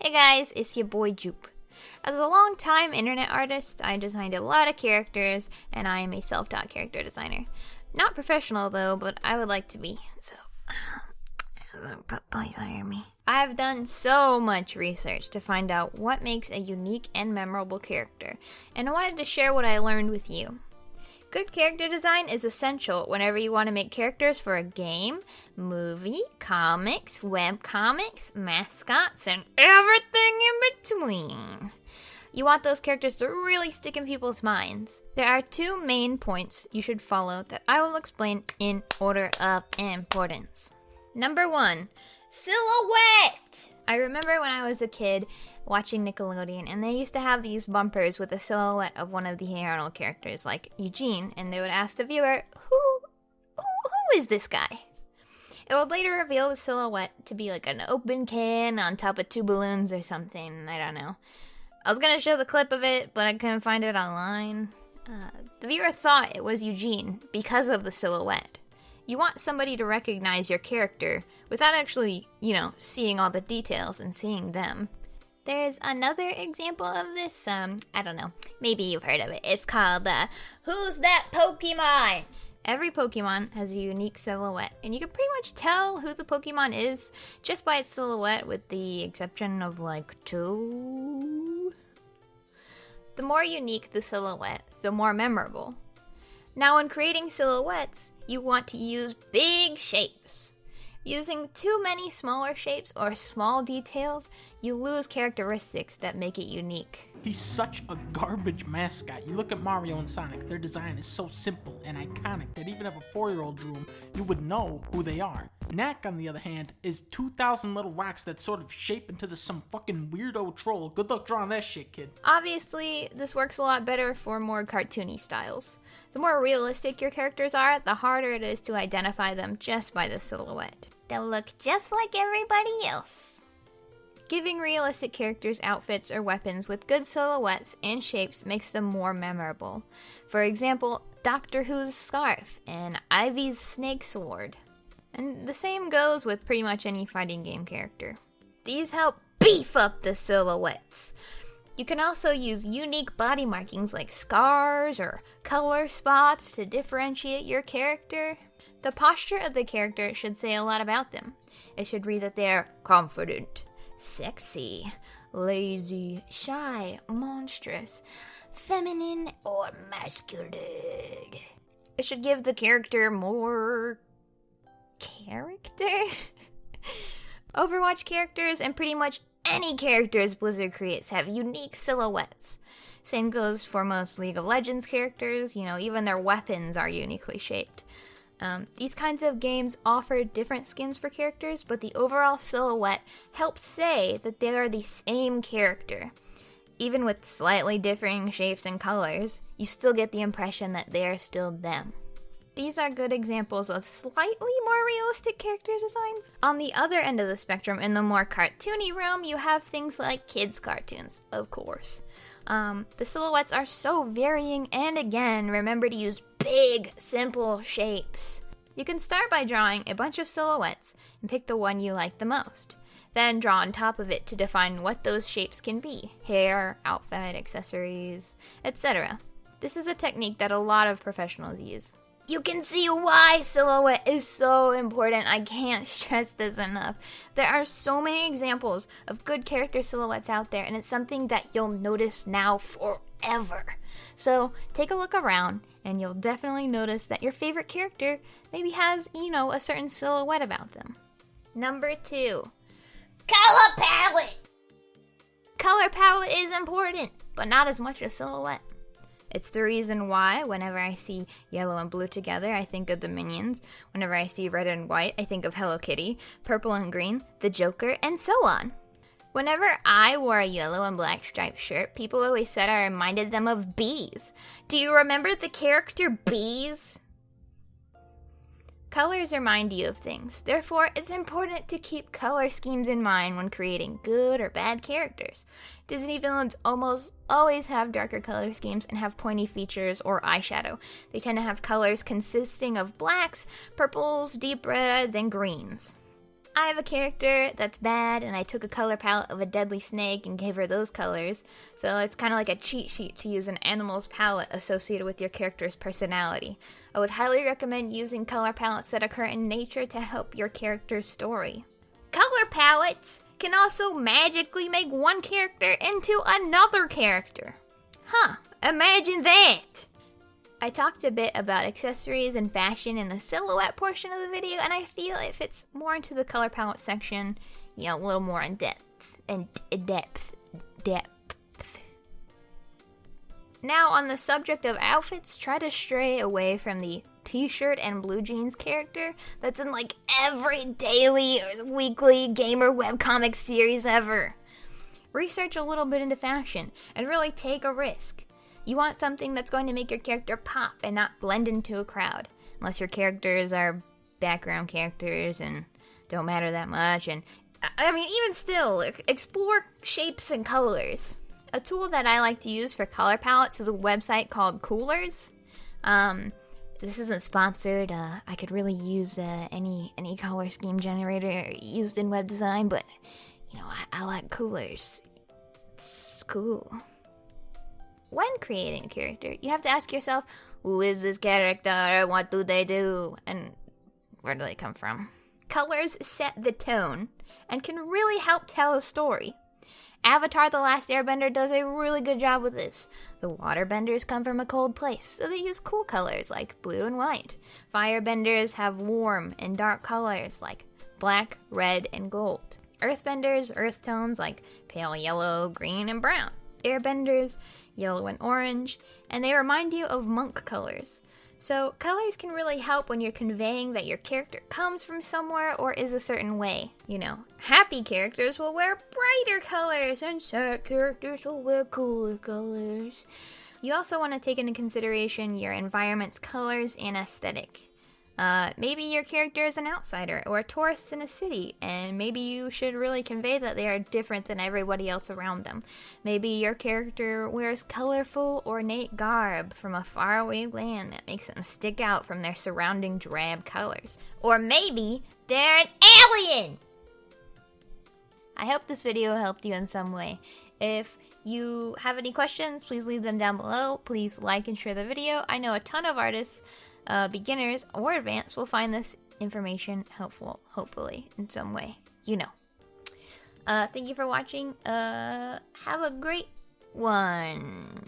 Hey guys, it's your boy Jupe. As a long-time internet artist, I designed a lot of characters, and I am a self-taught character designer. Not professional though, but I would like to be, so please hire me. I have done so much research to find out what makes a unique and memorable character, and I wanted to share what I learned with you. Good character design is essential whenever you want to make characters for a game, movie, comics, webcomics, mascots, and everything in between. You want those characters to really stick in people's minds. There are two main points you should follow that I will explain in order of importance. Number 1, silhouette! I remember when I was a kid watching Nickelodeon, and they used to have these bumpers with a silhouette of one of the Hey Arnold characters, like Eugene, and they would ask the viewer, who is this guy? It would later reveal the silhouette to be like an open can on top of 2 balloons or something, I don't know. I was gonna show the clip of it, but I couldn't find it online. The viewer thought it was Eugene because of the silhouette. You want somebody to recognize your character without actually, seeing all the details and seeing them. There's another example of this, I don't know, maybe you've heard of it. It's called, Who's That Pokemon? Every Pokemon has a unique silhouette, and you can pretty much tell who the Pokemon is just by its silhouette, with the exception of, 2. The more unique the silhouette, the more memorable. Now, when creating silhouettes, you want to use big shapes. Using too many smaller shapes or small details, you lose characteristics that make it unique. He's such a garbage mascot. You look at Mario and Sonic, their design is so simple and iconic that even if a 4-year-old drew them, you would know who they are. Knack, on the other hand, is 2,000 little rocks that sort of shape into some fucking weirdo troll. Good luck drawing that shit, kid. Obviously, this works a lot better for more cartoony styles. The more realistic your characters are, the harder it is to identify them just by the silhouette. They'll look just like everybody else. Giving realistic characters outfits or weapons with good silhouettes and shapes makes them more memorable. For example, Doctor Who's scarf and Ivy's snake sword. And the same goes with pretty much any fighting game character. These help beef up the silhouettes. You can also use unique body markings like scars or color spots to differentiate your character. The posture of the character should say a lot about them. It should read that they're confident, sexy, lazy, shy, monstrous, feminine, or masculine. It should give the character more character. Overwatch characters and pretty much any characters Blizzard creates have unique silhouettes. Same goes for most League of Legends characters, even their weapons are uniquely shaped. These kinds of games offer different skins for characters, but the overall silhouette helps say that they are the same character. Even with slightly differing shapes and colors, you still get the impression that they are still them. These are good examples of slightly more realistic character designs. On the other end of the spectrum, in the more cartoony realm, you have things like kids' cartoons, of course. The silhouettes are so varying, and again, remember to use big, simple shapes. You can start by drawing a bunch of silhouettes and pick the one you like the most. Then draw on top of it to define what those shapes can be: hair, outfit, accessories, etc. This is a technique that a lot of professionals use. You can see why silhouette is so important. I can't stress this enough. There are so many examples of good character silhouettes out there, and it's something that you'll notice now forever. So take a look around, and you'll definitely notice that your favorite character maybe has, a certain silhouette about them. Number 2, color palette. Color palette is important, but not as much as silhouette. It's the reason why whenever I see yellow and blue together, I think of the Minions. Whenever I see red and white, I think of Hello Kitty. Purple and green, the Joker, and so on. Whenever I wore a yellow and black striped shirt, people always said I reminded them of bees. Do you remember the character Bees? Colors remind you of things. Therefore, it's important to keep color schemes in mind when creating good or bad characters. Disney villains almost always have darker color schemes and have pointy features or eyeshadow. They tend to have colors consisting of blacks, purples, deep reds, and greens. I have a character that's bad, and I took a color palette of a deadly snake and gave her those colors. So it's kind of like a cheat sheet to use an animal's palette associated with your character's personality. I would highly recommend using color palettes that occur in nature to help your character's story. Color palettes can also magically make one character into another character. Huh, imagine that! I talked a bit about accessories and fashion in the silhouette portion of the video, and I feel it fits more into the color palette section, you know, a little more in depth. Now, on the subject of outfits, try to stray away from the t-shirt and blue jeans character that's in like every daily or weekly gamer webcomic series ever. Research a little bit into fashion and really take a risk. You want something that's going to make your character pop and not blend into a crowd. Unless your characters are background characters and don't matter that much. And I mean, even still, explore shapes and colors. A tool that I like to use for color palettes is a website called Coolors. This isn't sponsored. I could really use any color scheme generator used in web design, but you know, I like Coolors. It's cool. When creating a character, you have to ask yourself, who is this character, what do they do, and where do they come from? Colors set the tone and can really help tell a story. Avatar: The Last Airbender does a really good job with this. The waterbenders come from a cold place, so they use cool colors like blue and white. Firebenders have warm and dark colors like black, red, and gold. Earthbenders, earth tones like pale yellow, green, and brown. Airbenders, yellow and orange, and they remind you of monk colors. So colors can really help when you're conveying that your character comes from somewhere or is a certain way. You know, happy characters will wear brighter colors and sad characters will wear cooler colors. You also want to take into consideration your environment's colors and aesthetic. Maybe your character is an outsider or a tourist in a city, and maybe you should really convey that they are different than everybody else around them. Maybe your character wears colorful, ornate garb from a faraway land that makes them stick out from their surrounding drab colors. Or maybe they're an alien! I hope this video helped you in some way. If you have any questions, please leave them down below. Please like and share the video. I know a ton of artists, beginners or advanced, will find this information helpful, hopefully, in some way. You know. Thank you for watching. Have a great one.